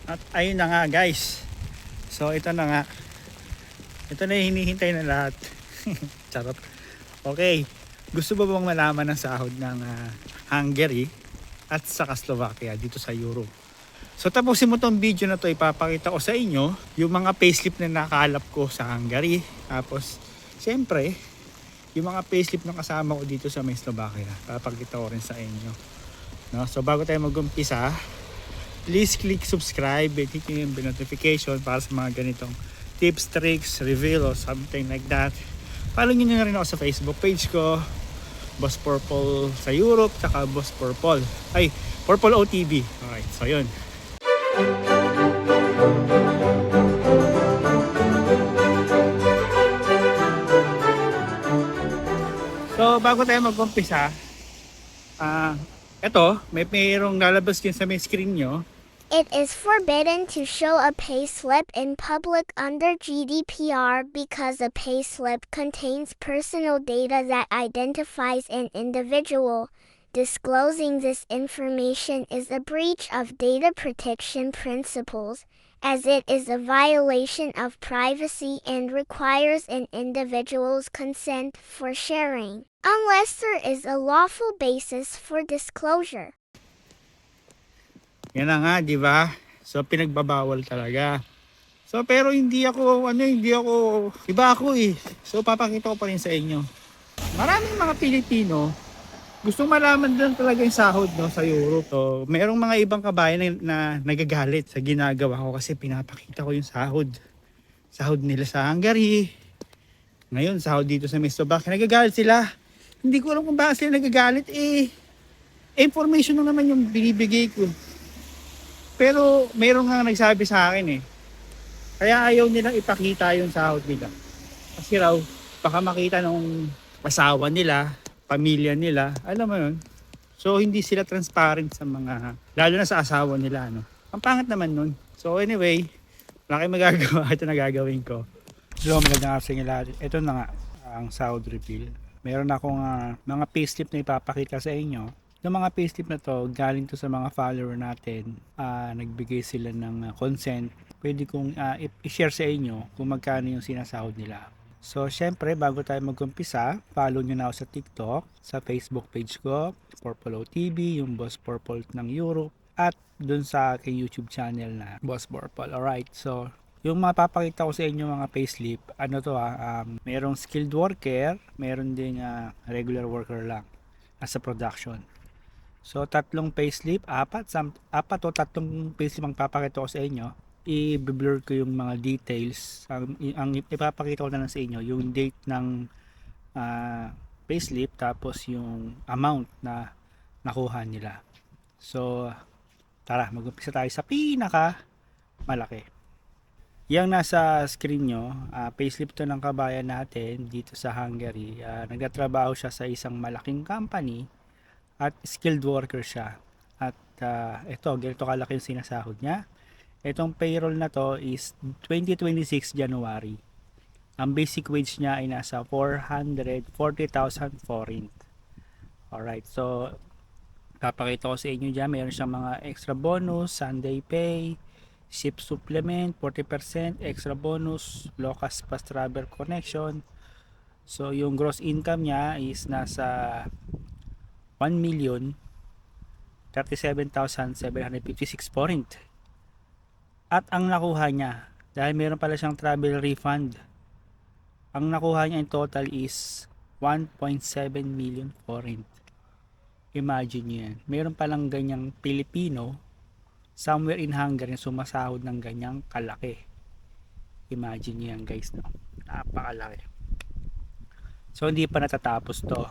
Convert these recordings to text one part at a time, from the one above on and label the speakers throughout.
Speaker 1: At ayun na nga guys. So ito na nga. Ito na yung hinihintay na lahat. Charot. Okay. Gusto ba bang malaman ng sahod ng Hungary at saka Slovakia dito sa Euro? So tapusin mo tong video na to, ipapakita ko sa inyo yung mga payslip na nakalap ko sa Hungary. Tapos siyempre yung mga payslip na kasama ko dito sa may Slovakia, papakita ko rin sa inyo. No? So bago tayo mag-umpisa, please click subscribe and hit yung notification para sa mga ganitong tips, tricks, reveal or something like that. Follow nyo na rin ako sa Facebook page ko, Boss Purple sa Europe, tsaka Boss Purple. Ay, Purple OTV. Alright, so yun. So, bago tayo mag-umpisa, eto, mayroong lalabas din sa may screen nyo.
Speaker 2: It is forbidden to show a payslip in public under GDPR because a payslip contains personal data that identifies an individual. Disclosing this information is a breach of data protection principles, as it is a violation of privacy and requires an individual's consent for sharing, unless there is a lawful basis for disclosure.
Speaker 1: Yan na nga, di ba? So pinagbabawal talaga. So pero hindi ako iba ako eh. So papakita ko pa rin sa inyo. Maraming mga Pilipino gustong malaman din talaga yung sahod, no, sa Europe. So merong mga ibang kabayan na nagagalit sa ginagawa ko kasi pinapakita ko yung sahod. Sahod nila sa Hungary. Ngayon sahod dito sa Slovakia, nagagalit sila. Hindi ko alam kung bakit sila nagagalit eh. Information lang naman yung binibigay ko. Pero mayroon nga nagsabi sa akin eh. Kaya ayaw nilang ipakita yung sahod nila. Kasi raw, baka makita ng asawa nila, pamilya nila, alam mo yun. So hindi sila transparent sa mga, lalo na sa asawa nila. No? Ang pangit naman nun. So anyway, wala kayong magagawa. Ito na gagawin ko. So magandang araw sa inyo lahat. Ito na nga ang sahod reveal. Meron akong mga payslip na ipapakita sa inyo. Yung mga payslip na to, galing to sa mga follower natin. Nagbigay sila ng consent. Pwede kong i-share sa inyo kung magkano yung sinasahod nila. So, syempre, bago tayo mag-umpisa, follow nyo na ako sa TikTok, sa Facebook page ko, Purple OTV, yung Boss Purple ng Europe, at dun sa aking YouTube channel na Boss Purple. Alright, so, yung mapapakita ko sa inyo mga payslip, merong skilled worker, meron ding regular worker lang as a production. So, tatlong payslip, apat o tatlong payslip ang papakita ko sa inyo. I-blur ko yung mga details. Ang ipapakita ko na lang sa inyo, yung date ng payslip, tapos yung amount na nakuha nila. So, tara, mag-umpisa tayo sa pinaka malaki. Yang nasa screen nyo, payslip to ng kabayan natin dito sa Hungary. Nagtatrabaho siya sa isang malaking company at skilled worker siya. At ito, ganito kalaki yung sinasahod niya. Itong payroll na to is 2026 January. Ang basic wage niya ay nasa 440,000 forint. Alright, so papakita ko sa inyo dyan. Meron siyang mga extra bonus, Sunday pay, ship supplement, 40%, extra bonus, Locas Pass Travel Connection. So yung gross income niya is nasa 1,037,756 forint. At ang nakuha niya, dahil meron pala siyang travel refund, ang nakuha niya in total is 1.7 million forint. Imagine nyo yan. Meron palang ganyang Pilipino somewhere in Hungary sumasahod ng ganyang kalaki. Imagine nyo yan guys, no? Napakalaki. So hindi pa natatapos to.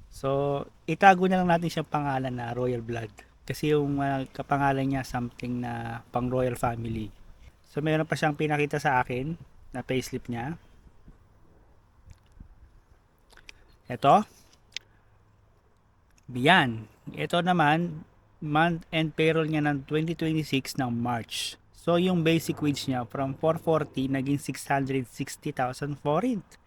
Speaker 1: So, itago na lang natin siyang pangalan na Royal Blood. Kasi yung kapangalan niya something na pang Royal Family. So, mayroon pa siyang pinakita sa akin na payslip niya. Ito. Yan. Ito naman, month end payroll niya ng 2026 ng March. So, yung basic wage niya from 440 naging 660,000 forint.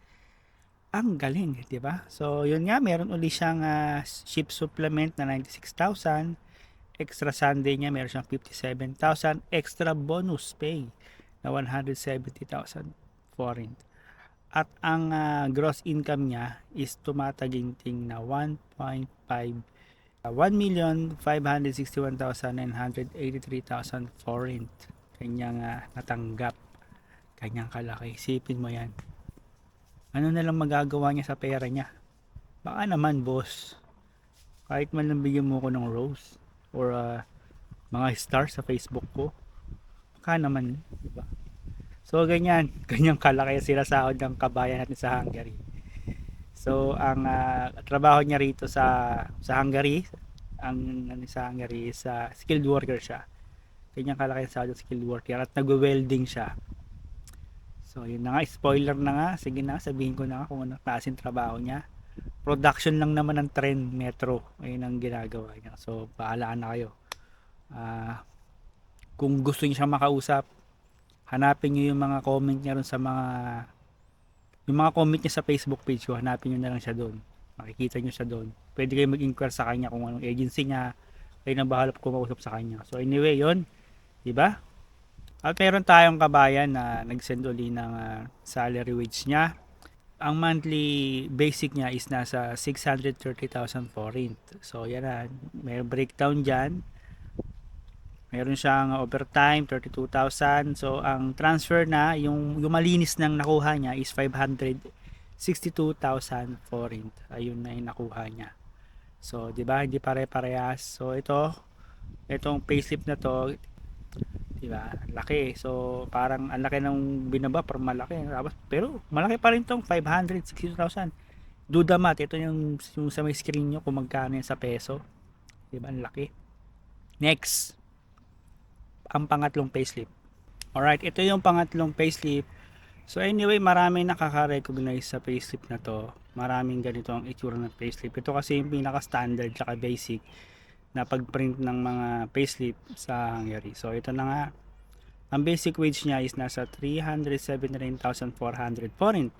Speaker 1: Ang galing, di ba? So, yun nga, meron uli siyang ship supplement na 96,000, extra Sunday niya, meron siyang 57,000 extra bonus pay na 170,000 foreign. At ang gross income niya is tumataginting na 1.5 1,561,983,000 foreign kanyang natanggap, kanyang kalaki. Isipin mo yan, ano na lang magagawa niya sa pera niya. Baka naman boss, kahit man lang bigyan mo ko ng rose or mga stars sa Facebook ko, baka naman, diba? So ganyan, ganyang kalaki sila sahod ng kabayan natin sa Hungary. So ang trabaho niya rito sa Hungary, sa Hungary is skilled worker siya. Ganyang kalaki sa skilled worker at nagwe-welding siya. So yun na nga, spoiler na nga. Sige na, sabihin ko na nga kung anong klaseng trabaho niya. Production lang naman ng tren metro. Ayun ang ginagawa niya. So paalaan na kayo. Kung gusto niyo siyang makausap, hanapin niyo yung mga comment niya ron sa yung mga comment niya sa Facebook page ko. Hanapin niyo na lang siya doon. Makikita niyo siya doon. Pwede kayo mag-inquire sa kanya kung anong agency niya. Kayo na bahala po kumausap sa kanya. So anyway, yun. Diba? At meron tayong kabayan na nag-send uli ng salary wage niya. Ang monthly basic niya is nasa 630,000 foreign. So yan na. May breakdown dyan. Meron siyang overtime, 32,000. So ang transfer na, yung malinis nang nakuha niya is 562,000 foreign. Ayun na yung nakuha niya. So, di ba? Hindi pare-parehas. So itong payslip na to, di ba? Laki. So, parang ang laki ng binaba, pero malaki. Pero malaki pa rin tong 562,000. Do the math. Ito yung sa may screen nyo kung magkano yan sa peso. Di ba? Ang laki. Next, ang pangatlong payslip. Alright, ito yung pangatlong payslip. So anyway, marami nakaka-recognize sa payslip na to. Maraming ganito ang itsura ng payslip. Ito kasi yung pinaka-standard at basic na pag-print ng mga payslip sa Hungary. So ito na nga. Ang basic wage niya is nasa 379,400 forint.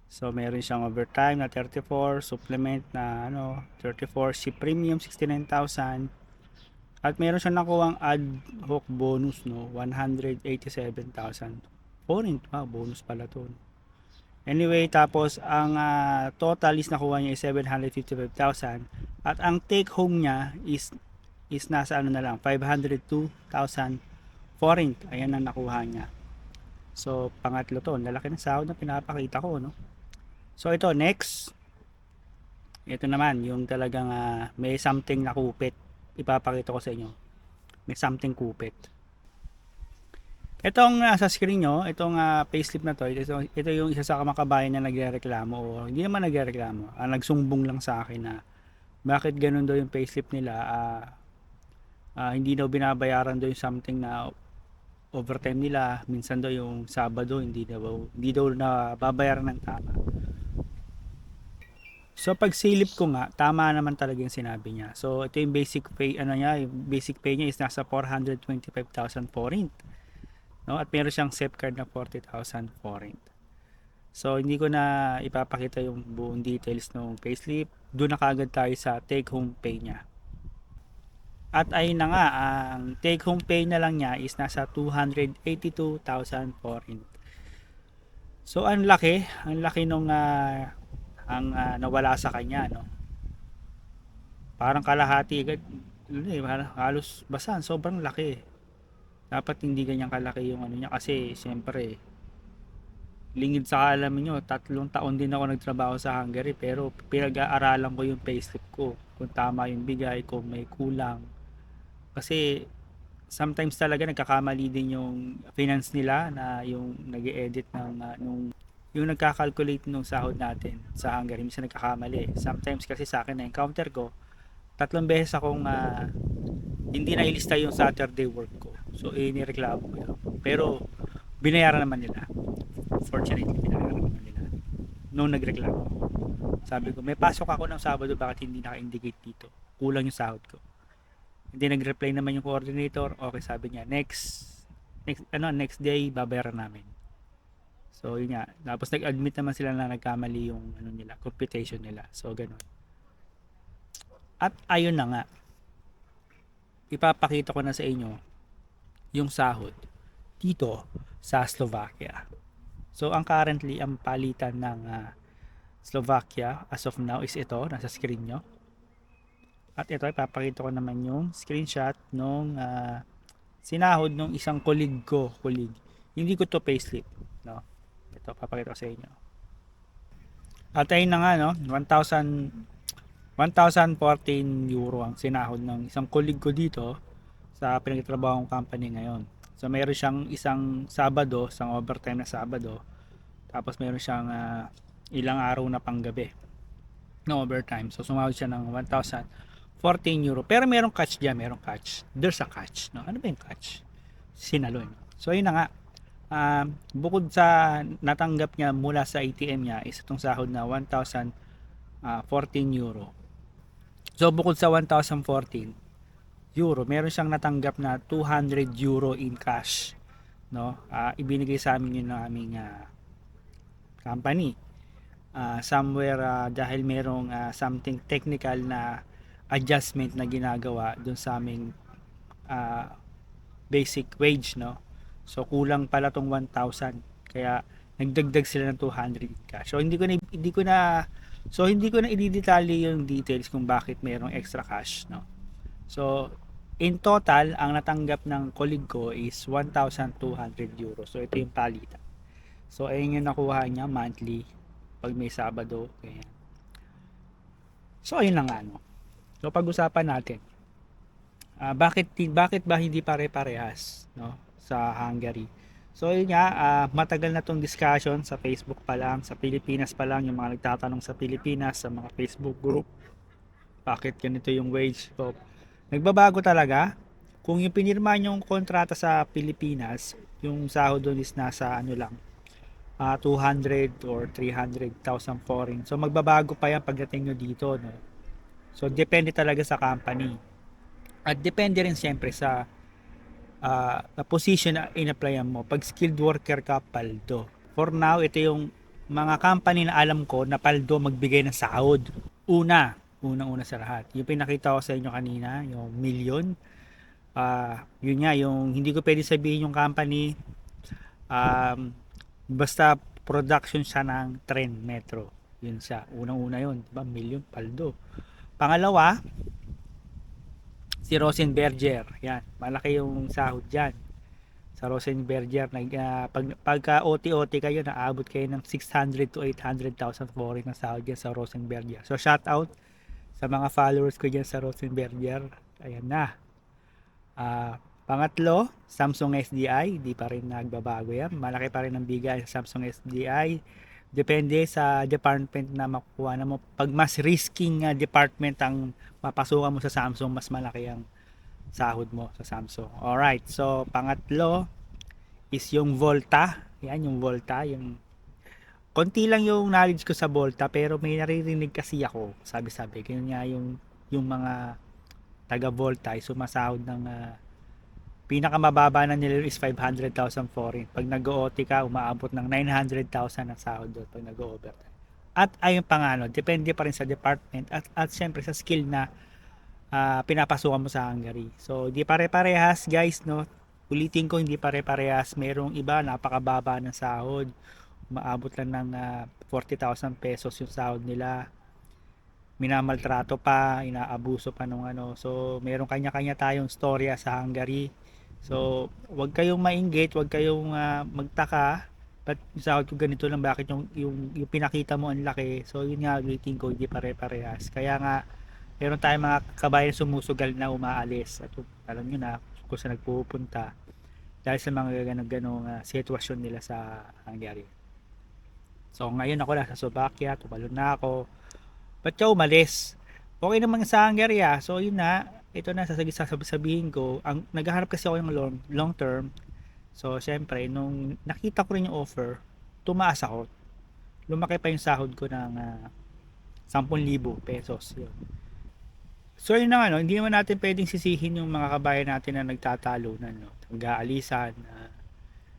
Speaker 1: So meron siyang overtime na 34, supplement na 34, ship premium 69,000. At meron siyang nakuhang ad hoc bonus 187,000 forint. Bonus pala to. Anyway, tapos ang total is nakuha niya is 755,000 at ang take home niya is nasa na lang 502,000 forint. Ayan ang nakuha niya. So pangatlo to, lalaki ng sahod na pinapakita ko, no? So ito next. Ito naman yung talagang may something na kupit. Ipapakita ko sa inyo. May something kupit. Itong sa screen nyo, itong payslip na to, ito yung isa sa kamakabayan na nagrereklamo o hindi naman nagrereklamo. Nagsumbong lang sa akin na bakit ganun daw yung payslip nila. Hindi daw binabayaran daw yung something na overtime nila. Minsan daw yung Sabado hindi daw nababayaran ng tama. So pag silip ko nga, tama naman talaga yung sinabi niya. So ito yung basic pay, yung basic pay niya is nasa 425,000 forint. No? At meron siyang SEP card na 40,000 forint. So hindi ko na ipapakita yung buong details ng payslip. Doon na kaagad tayo sa take home pay niya. At ayun na nga, ang take home pay na lang niya is nasa 282,000 forint. So ang laki nung ang nawala sa kanya, no? Parang kalahati agad, halos basan, sobrang laki. Dapat hindi ganyan kalaki yung niya kasi siyempre lingid sa kaalaman nyo, 3 taon din ako nagtrabaho sa Hungary pero pinag-aaralan ko yung payslip ko kung tama yung bigay, kung may kulang. Kasi sometimes talaga nagkakamali din yung finance nila na yung nag-e-edit ng yung nagka-calculate ng sahod natin sa Hungary, minsan nagkakamali. Sometimes kasi sa akin na-encounter ko, 3 beses akong hindi na ilista yung Saturday work ko. So, inireklamo ko yun. Pero, binayaran naman nila. Fortunately, binayaran naman nila. Nung nagreklamo. Sabi ko, may pasok ako ng Sabado, bakit hindi naka-indicate dito? Kulang yung sahod ko. Hindi nag-reply naman yung coordinator. Okay, sabi niya, next day, babayaran namin. So yun nga, tapos nag-admit naman sila na nagkamali yung nila, computation nila. So ganun. At ayun na nga. ipapakita ko na sa inyo yung sahod dito sa Slovakia. So ang currently ang palitan ng Slovakia as of now is ito, nasa screen nyo. At ito, ipapakita ko naman yung screenshot nung sinahod nung isang colleague ko. Hindi ko to payslip, no? Ito, papakita ko sa inyo. At ayun na nga, no? 1,014 euro ang sinahod ng isang colleague ko dito sa pinagtatrabaho kong company ngayon. So, meron siyang isang Sabado, isang overtime na Sabado. Tapos, meron siyang ilang araw na panggabi na overtime. So, sumahod siya ng 1,014 euro. Pero merong catch dyan, merong catch. There's a catch, no? Ano ba yung catch? Sinalo, no? So, ayun na nga. Bukod sa natanggap niya mula sa ATM niya is itong sahod na 1,014 euro. So bukod sa 1,014 euro, meron siyang natanggap na 200 euro in cash, no? Ibinigay sa amin yun ng aming company. Somewhere dahil merong something technical na adjustment na ginagawa dun sa aming basic wage, no? So kulang pala tong 1,000. Kaya nagdagdag sila ng 200 cash. So hindi ko na i-detalye yung details kung bakit mayroong extra cash, no. So in total, ang natanggap ng colleague ko is 1,200 euros. So ito yung palitan. So ayun yung nakuha niya monthly pag may Sabado. Kaya. So ayun lang ano. So pag-usapan natin. Bakit ba hindi pare-parehas, no, sa Hungary? So yun nga, matagal na tong discussion sa Facebook pa lang, sa Pilipinas pa lang, yung mga nagtatanong sa Pilipinas, sa mga Facebook group, bakit ganito yung wage. So, nagbabago talaga. Kung yung pinirma yung kontrata sa Pilipinas, yung sahod doon is nasa ano lang, 200 or 300,000 foreign. So magbabago pa yan pagdating nyo dito, no? So depende talaga sa company. At depende rin siyempre sa position na in-applyan mo. Pag skilled worker ka, paldo. For now, ito yung mga company na alam ko na paldo magbigay ng sahod. Unang-una sa lahat. Yung pinakita ko sa inyo kanina, yung million. Yun nga, yung hindi ko pwede sabihin yung company. Basta production siya ng tren metro. Yun siya. Unang-una yun. Diba? Million, paldo. Pangalawa, si Rosenberger. Yan, malaki yung sahod diyan. Sa Rosenberger, pagka OT kayo, naabot kayo ng 600 to 800,000 foreign na sahod diyan sa Rosenberger. So shout out sa mga followers ko diyan sa Rosenberger. Ayan na. Pangatlo, Samsung SDI, di pa rin nagbabago yan. Malaki pa rin ang bigay sa Samsung SDI. Depende sa department na makukuha na mo. Pag mas risking department ang papasukan mo sa Samsung, mas malaki ang sahod mo sa Samsung. Alright, so pangatlo is yung Volta. Yan, yung Volta. Yung konti lang yung knowledge ko sa Volta, pero may naririnig kasi ako. Sabi-sabi, ganyan nga yung mga taga Volta ay sumasahod ng pinakamababa na nila is 500,000 foreign. Pag nag-OT ka, umaabot ng 900,000 ang sahod doon pag nag-overtime. At ayun pa nga, no, depende pa rin sa department at syempre sa skill na pinapasukan mo sa Hungary. So, di pare-parehas guys, no. Ulitin ko, hindi pare-parehas. Merong iba, napakababa ng sahod. Umaabot lang ng 40,000 pesos yung sahod nila. Minamaltrato pa, inaabuso pa nung ano. So, meron kanya-kanya tayong storya sa Hungary. So, wag kayong mainggit, wag kayong magtaka. But yung sahod ko ganito lang, bakit yung pinakita mo ang laki. So, yun nga, ulitin ko, hindi pare-parehas. Kaya nga, meron tayong mga kabayan sumusugal na umaalis. At alam nyo na kung saan nagpupunta dahil sa mga ganong sitwasyon nila sa Hungary. So, ngayon ako na sa Slovakia, tumalon na ako. Ba't ka umalis? Okay naman sa Hungary So yun na, ito na sasabihin ko. Naghahanap kasi ako yung long term. So syempre, nung nakita ko rin yung offer, tumaas ako. Lumaki pa yung sahod ko ng 10,000 pesos. Yun. So yun na hindi naman natin pwedeng sisihin yung mga kabayan natin na nagtatalunan, no? Nag-aalisan.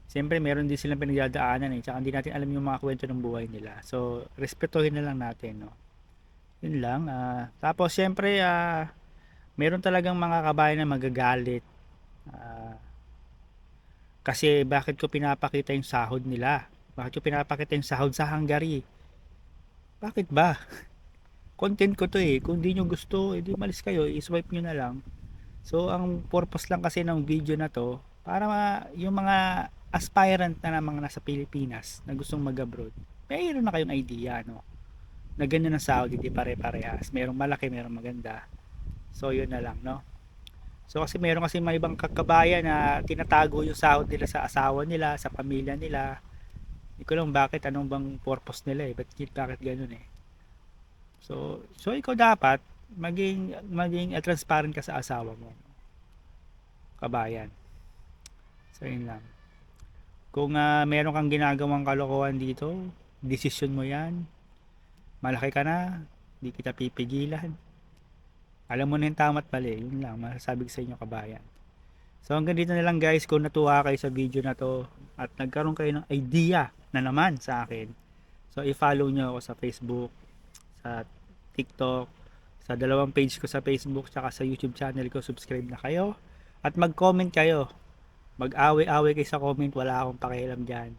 Speaker 1: Siyempre, meron din silang pinagdadaanan tsaka hindi natin alam yung mga kwento ng buhay nila. So, respetuhin na lang natin, no? Yun lang. Tapos, siyempre, meron talagang mga kabayan na magagalit. Ah, kasi bakit ko pinapakita yung sahod nila? Bakit ko pinapakita yung sahod sa Hungary? Bakit ba? Content ko to eh. Kung di nyo gusto, edi malis kayo, i-swipe nyo na lang. So, ang purpose lang kasi ng video na to, para yung mga aspirant na mga nasa Pilipinas na gustong mag-abroad, mayroon na kayong idea, no? Na ganyan ang sahod, hindi pare-parehas. Merong malaki, merong maganda. So, yun na lang, no? So, kasi meron kasi may ibang kakabayan na tinatago yung sahod nila sa asawa nila, sa pamilya nila. Hindi ko lang bakit, anong bang purpose nila eh. Bakit ganun eh. So ikaw dapat maging transparent ka sa asawa mo, kabayan. So yun lang. Kung meron kang ginagawang kalokohan dito, desisyon mo 'yan. Malaki ka na, hindi kita pipigilan. Alam mo na yung tama at mali, yun lang masasabi ko sa inyo, kabayan. So hanggang dito na lang guys, kung natuwa kayo sa video na to at nagkaroon kayo ng idea na naman sa akin. So i-follow nyo ako sa Facebook, sa TikTok, sa dalawang page ko sa Facebook, tsaka sa YouTube channel ko. Subscribe na kayo at mag-comment kayo. Mag-away-away kayo sa comment, wala akong pakialam dyan.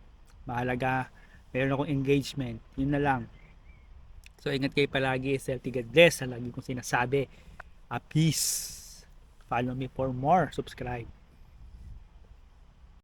Speaker 1: Mahalaga, meron akong engagement. Yun na lang. So ingat kayo palagi. Healthy, God bless. Lagi kong sinasabi, peace. Follow me for more. Subscribe.